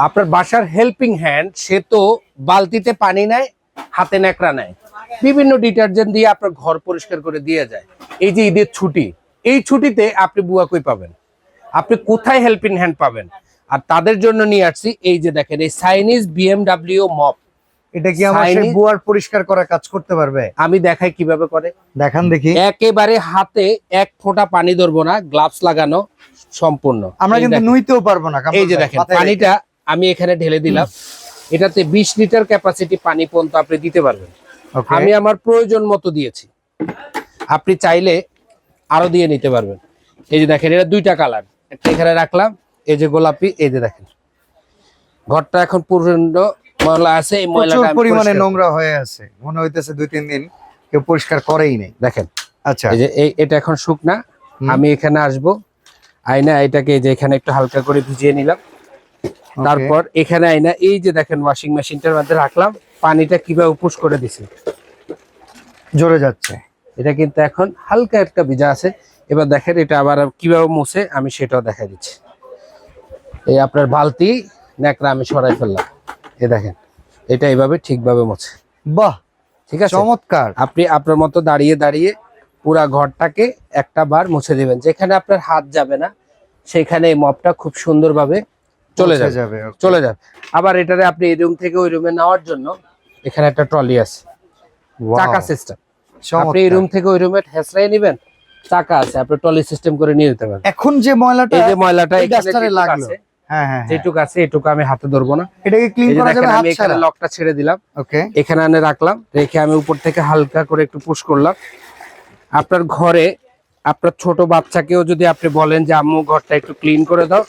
আপনার বাসার helping hand সে তো বালতিতে পানি নেয়, হাতে ন্যাকড়া নেয়, বিভিন্ন ডিটারজেন্ট দিয়ে আপনার ঘর পরিষ্কার করে দিয়ে যায়। এই যে ঈদের ছুটি, এই ছুটিতে আপনি বুয়া কই পাবেন? আপনি কোথায় হেল্পিং হ্যান্ড পাবেন? আর তাদের জন্য নিয়ে আসছি এই যে দেখেন এই চাইনিজ BMW মপ। এটা কি আমার সেই বুয়ার পরিষ্কার করার কাজ করতে পারবে? আমি দেখাই কিভাবে করে, দেখান দেখি। একেবারে হাতে এক ফোঁটা পানি ধরবো না, গ্লাভস লাগানো সম্পূর্ণ। আমরা কিন্তু নুইতেও পারবো না। এই যে দেখেন পানিটা আমি এখানে ঢেলে দিলাম, এটাতে 20 লিটার ক্যাপাসিটি পানি পর্যন্ত আপনি দিতে পারবেন। আমি আমার প্রয়োজন মতো দিয়েছি, আপনি চাইলে আরো দিয়ে নিতে পারবেন। এই যে দেখেন এটা দুইটা কালার, একটা এখানে রাখলাম, এই যে গোলাপি। এই যে দেখেন ঘরটা এখন প্রচন্ড ময়লা আছে, এই ময়লাটা পরিমাণে নোংরা হয়ে আছে, মনে হইতেছে 2-3 দিন কেউ পরিষ্কার করেই নাই। দেখেন আচ্ছা, এই যে এটা এখন শুকনা। আমি এখানে আসবো, আয়না এটাকে এই যে এখানে একটু হালকা করে ভিজিয়ে নিলাম। তারপর এখানে আয়না এই যে দেখেন ওয়াশিং মেশিনটার মধ্যে রাখলাম, পানিটা কিভাবে পুশ করে দিছি, জোরে যাচ্ছে। এটা কিন্তু এখন হালকা একটা ভিজা আছে। এবার দেখেন এটা আবার কিভাবে মুছে আমি সেটাও দেখাই দিচ্ছি। এই আপনার বালতি ন্যাকড়া আমি সরাই ফেললাম, এই দেখেন এটা এইভাবে ঠিকভাবে মুছে। বাহ, ঠিক আছে, চমৎকার। আপনি আপনার মতো দাঁড়িয়ে দাঁড়িয়ে পুরা ঘরটাকে একটা বার মুছে দিবেন, যেখানে আপনার হাত যাবে না সেখানে এই মপটা খুব সুন্দরভাবে চলে যাবে। আবার এটারে আপনি এই রুম থেকে ওই রুমে নেওয়ার জন্য এখানে একটা ট্রলি আছে, চাকা সিস্টেম। আপনি এই রুম থেকে ওই রুমে হেসরাই নেবেন, চাকা আছে, আপনি ট্রলি সিস্টেম করে নিয়ে যেতে পারবেন। এখন যে ময়লাটা, এই যে ময়লাটা এখানে লাগলো, হ্যাঁ, যেটুকু আছে এটুকু আমি হাতে ধরবো না, এটাকে ক্লিন করা যাবে হাত আমি এখানে ছাড়া। লকটা ছেড়ে দিলাম, ওকে, এখানে আনে রাখলাম, রেখে আমি উপর থেকে হালকা করে একটু পুশ করলাম। আপনার ঘরে আপনার ছোট বাচ্চাকেও যদি আপনি বলেন যে আম্মু ঘরটা একটু ক্লিন করে দাও,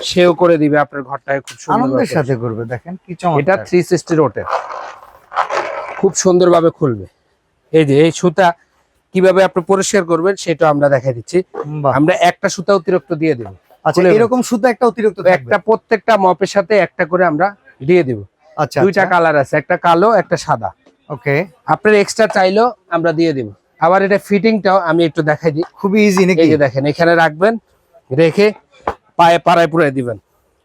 সেও করে দিবে, আপনার ঘরটাকে খুব আনন্দের সাথে করবে। দেখেন কি চমৎকার। এটা 360 রোটের, খুব সুন্দরভাবে খুলবে। এই যে এই সুতা কিভাবে আপনি পরিষ্কার করবেন সেটা আমরা দেখাই দিচ্ছি। আমরা একটা সুতা অতিরিক্ত দিয়ে দেব। আচ্ছা, এরকম সুতা একটা অতিরিক্ত থাকবে, একটা প্রত্যেকটা মপের সাথে একটা করে আমরা দিয়ে দেব। আচ্ছা, দুইটা কালার আছে, একটা কালো একটা সাদা। ওকে, আপনার এক্সট্রা চাইলেও আমরা দিয়ে দেব। আবার এটা ফিটিংটাও আমি একটু দেখাই দিই, খুবই ইজি নাকি? এই যে দেখেন এখানে রাখবেন, রেখে পায়ে পাড়ায় পুরাই দিবেন,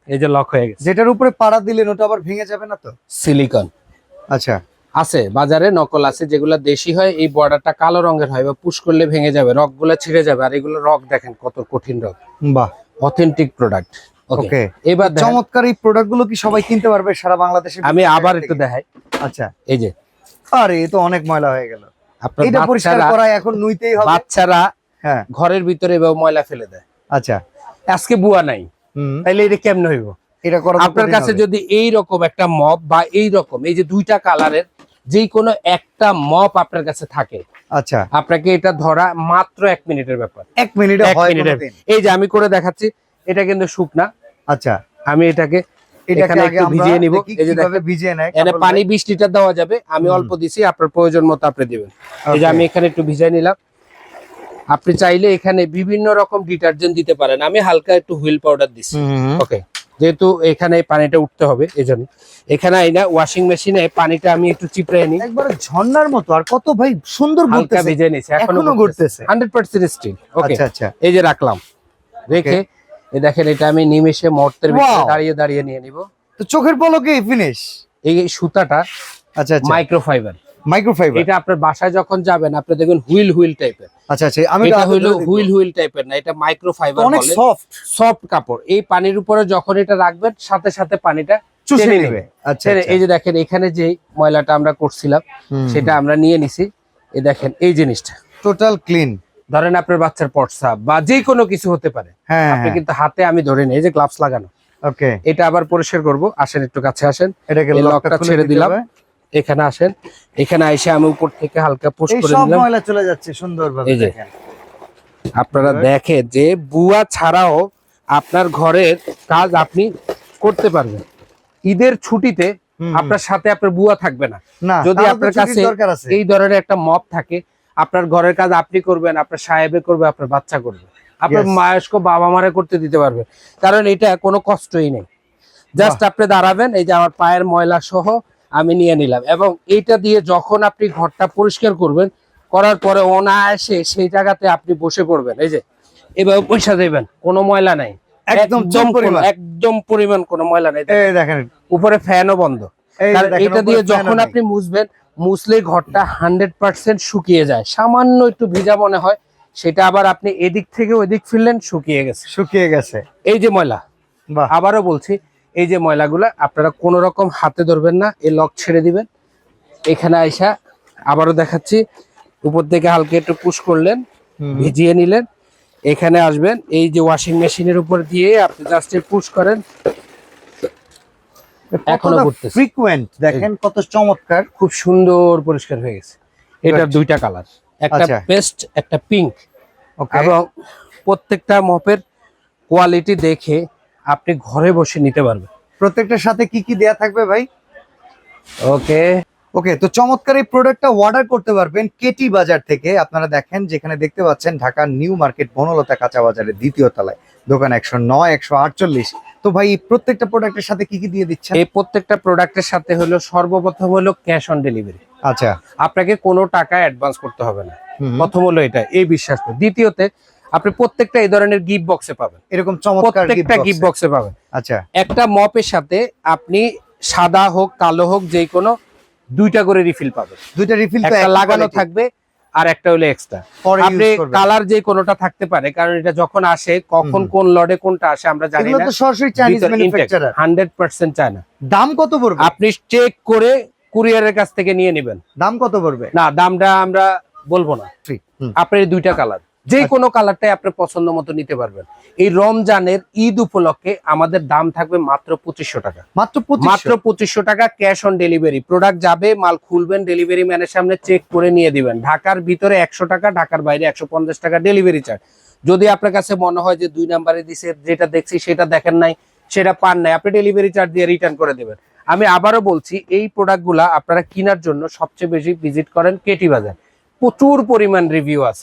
এই যে লক হয়ে গেছে। যেটার উপরে পাড়া দিলেন ওটা আবার ভেঙে যাবে না তো? সিলিকন আচ্ছা, আছে বাজারে, নকল আছে, যেগুলো দেশি হয় এই বর্ডারটা কালো রঙের হয়, বা পুশ করলে ভেঙে যাবে, রকগুলো ছিঁড়ে যাবে। আর এগুলো রক দেখেন কত কঠিন রক, বাহ, অথেন্টিক প্রোডাক্ট। ওকে, এবার চমৎকার। এই প্রোডাক্ট গুলো কি সবাই কিনতে পারবে সারা বাংলাদেশে? আমি আবার একটু দেখাই। আচ্ছা, এই যে আরে এ তো অনেক ময়লা হয়ে গেল। আপনার এটা পরিষ্কার করা এখন নুইতেই হবে। বাচ্চারা হ্যাঁ, ঘরের ভিতরে এভাবে ময়লা ফেলে দেয়। আচ্ছা, আজকে বুয়া নাই, তাইলে এটা কেমনে হইব? এটা করা আপনার কাছে যদি এই রকম একটা মপ বা এই রকম এই যে দুইটা কালারের যে কোনো একটা মপ আপনার কাছে থাকে, আচ্ছা, আপনাকে এটা ধরা মাত্র 1 মিনিটের ব্যাপার। 1 মিনিটে হয় কোনদিন? এই যে আমি করে দেখাচ্ছি, এটা কিন্তু শুকনা। আচ্ছা, আমি এটাকে এখানে একটু ভিজিয়ে নিব। এই যে দেখেন ভিজিয়ে নেয়, এখানে পানি 20 লিটার দেওয়া যাবে, আমি অল্প দিছি, আপনার প্রয়োজন মতো আপনি দিবেন। এই যে আমি এখানে একটু ভিজিয়ে নিলাম। আপনি চাইলে এখানে বিভিন্ন রকম ডিটারজেন্ট দিতে পারেন, আমি হালকা একটু হুইল পাউডার দিছি। ওকে, যেহেতু এখানে পানিটা উঠতে হবে এজন্য এখানে আইনা ওয়াশিং মেশিনে পানিটা আমি একটু চিপড়ে নিই, একবারে ঝর্ণার মতো। আর কত ভাই সুন্দর হালকা ভিজে নিছি, এখনো ঘুরতেছে 100% স্টিল। ওকে, আচ্ছা, আচ্ছা, এই যে রাখলাম, রেখে এই দেখেন এটা আমি নিমেষে মুহূর্তের ভিতরে দাঁড়িয়ে দাঁড়িয়ে নিয়ে নিব। তো চোখের পলকে ফিনিশ। এই সুতাটা আচ্ছা, আচ্ছা, মাইক্রোফাইবার। মাইক্রোফাইবার। এটা আপনার বাসায় যখন যাবেন আপনি দেখবেন হুইল টাইপের। আচ্ছা, আচ্ছা, আমি এটা হলো হুইল টাইপের না, এটা মাইক্রোফাইবার বলে, অনেক সফট কাপড়। এই পানির উপরে যখন এটা রাখবেন সাথে সাথে পানিটা চুষে টেনে নেবে। আচ্ছা, এই যে দেখেন এখানে যে ময়লাটা আমরা করছিলাম সেটা আমরা নিয়ে নিছি। এই দেখেন এই জিনিসটা টোটাল ক্লিন। ধরেন আপনার বাচ্চার পটসাপ বা যে কোনো কিছু হতে পারে, আপনি কিন্তু হাতে আমি ধরে নিই, এই যে গ্লাভস লাগানো। ওকে, এটা আবার পরিষ্কার করব। আসেন একটু কাছে আসেন, এটাকে লকটা ছেড়ে দিলাম, এখানে আসেন, এখানে এসে আমি উপর থেকে হালকা পুশ করে দিলাম, সব ময়লা চলে যাচ্ছে সুন্দরভাবে। দেখেন আপনারা দেখেন যে বুয়া ছাড়াও আপনার ঘরের কাজ আপনি করতে পারবেন। ঈদের ছুটিতে আপনার সাথে আপনার বুয়া থাকবে না, যদি আপনার কাছে এই ধরনের একটা মপ থাকে, আপনার ঘরের কাজ আপনি করবেন, আপনার সাহেবে করবে, আপনার বাচ্চা করবে, আপনার বয়স্ক বাবা মারা করতে দিতে পারবে, কারণ এটা কোনো কষ্টই নেই। জাস্ট আপনি দাঁড়াবেন, এই যে আমার পায়ের ময়লা সহ আমি নিয়ে নিলাম, এবং এইটা দিয়ে যখন আপনি ঘরটা পরিষ্কার করবেন, করার পরে অনায়াসে সেই জায়গাতে আপনি বসে পড়বেন। এই যে এভাবে পয়সা দেবেন, কোনো ময়লা নাই, একদম পরিমাণ, একদম পরিমাণ কোনো ময়লা নেই। এই দেখেন উপরে ফ্যানও বন্ধ। এই কারণ দেখেন, এটা উপরে দিয়ে fan ও যখন নাই। আপনি মুছবেন, মুছলে ঘরটা 100% শুকিয়ে যায়। সামান্য একটু ভিজা মনে হয়, সেটা আবার আপনি এদিক থেকে ওইদিক ফিরলেন, শুকিয়ে গেছে। শুকিয়ে গেছে। এই যে ময়লা, বাহ, আবারও বলছি, এই যে ময়লাগুলা আপনারা কোনো রকম হাতে ধরবেন না, এই লক ছেড়ে দিবেন। এখানে আইসা আবারও দেখাচ্ছি, উপর থেকে হালকা একটু পুশ করলেন, ভিজিয়ে নিলেন, এখানে আসবেন, এই যে ওয়াশিং মেশিনের উপর দিয়ে আপনি জাস্ট পুশ করেন, এখনো ঘুরতেছে। ফ্রিকোয়েন্ট দেখেন কত চমৎকার, খুব সুন্দর পরিষ্কার হয়ে গেছে। এটার দুইটা কালার, একটা আচ্ছা। পেস্ট, একটা পিঙ্ক। ওকে, এবং প্রত্যেকটা মপের কোয়ালিটি দেখে আপনি ঘরে বসে নিতে পারবেন। প্রত্যেকটার সাথে কি কি দেয়া থাকবে ভাই? ওকে, ওকে, তো চমৎকার এই প্রোডাক্টটা অর্ডার করতে পারবেন কেটি বাজার থেকে। আপনারা দেখেন, যেখানে দেখতে পাচ্ছেন ঢাকার নিউ মার্কেট বনলতা কাঁচা বাজারের দ্বিতীয় তলায়, দোকান 109, 148। তো ভাই এই প্রত্যেকটা প্রোডাক্টের সাথে কি কি দিয়ে দিচ্ছেন? এই প্রত্যেকটা প্রোডাক্টের সাথে হলো সর্বপ্রথম হলো ক্যাশ অন ডেলিভারি। আচ্ছা, আপনাকে কোনো টাকা অ্যাডভান্স করতে হবে না। হুম, প্রথম হলো এটা, এই বিশ্বাস তো। দ্বিতীয়তে আপনি প্রত্যেকটা এই ধরনের গিফট বক্সে পাবেন, এরকম চমৎকার প্রত্যেকটা গিফট বক্সে পাবেন। আচ্ছা, একটা মপের সাথে আপনি সাদা হোক কালো হোক যে কোনো দুইটা করে রিফিল পাবেন। দুইটা রিফিল তো একটা এক লাগানো quality, থাকবে আর একটা হলো এক্সট্রা। পরে আপনি ইউজ করবেন। কালার যে কোনোটা থাকতে পারে, কারণ এটা যখন আসে কখন কোন লডে কোনটা আসে আমরা জানি এগুলো না। তো সরাসরি চাইনিজ ম্যানুফ্যাকচারার। 100% চায়না। দাম কত পড়বে? আপনি চেক করে কুরিয়ারের কাছ থেকে নিয়ে নেবেন। দাম কত পড়বে? না, দামটা আমরা বলবো না। আপনার এই দুইটা কালার, যে কোনো কালারটাই আপনি পছন্দ মতো নিতে পারবেন। এই রমজানের ঈদ উপলক্ষে আমাদের দাম থাকবে মাত্র 2500 টাকা। মাত্র মাত্র 2500 টাকা ক্যাশ অন ডেলিভারি। প্রোডাক্ট যাবে, মাল খুলবেন, ডেলিভারি ম্যানের সামনে চেক করে নিয়ে দিবেন। ঢাকার ভিতরে 100 টাকা, ঢাকার বাইরে 150 টাকা ডেলিভারি চার্জ। যদি আপনার কাছে মনে হয় যে 2 নাম্বারে দিছে, যেটা দেখছি সেটা দেখেন নাই, সেটা পান নাই, আপনি ডেলিভারি চার্জ দিয়ে রিটার্ন করে দেবেন। আমি আবারও বলছি, এই প্রোডাক্টগুলা আপনারা কেনার জন্য সবচেয়ে বেশি ভিজিট করেন কেটি বাজার। প্রচুর পরিমাণ রিভিউ আছে।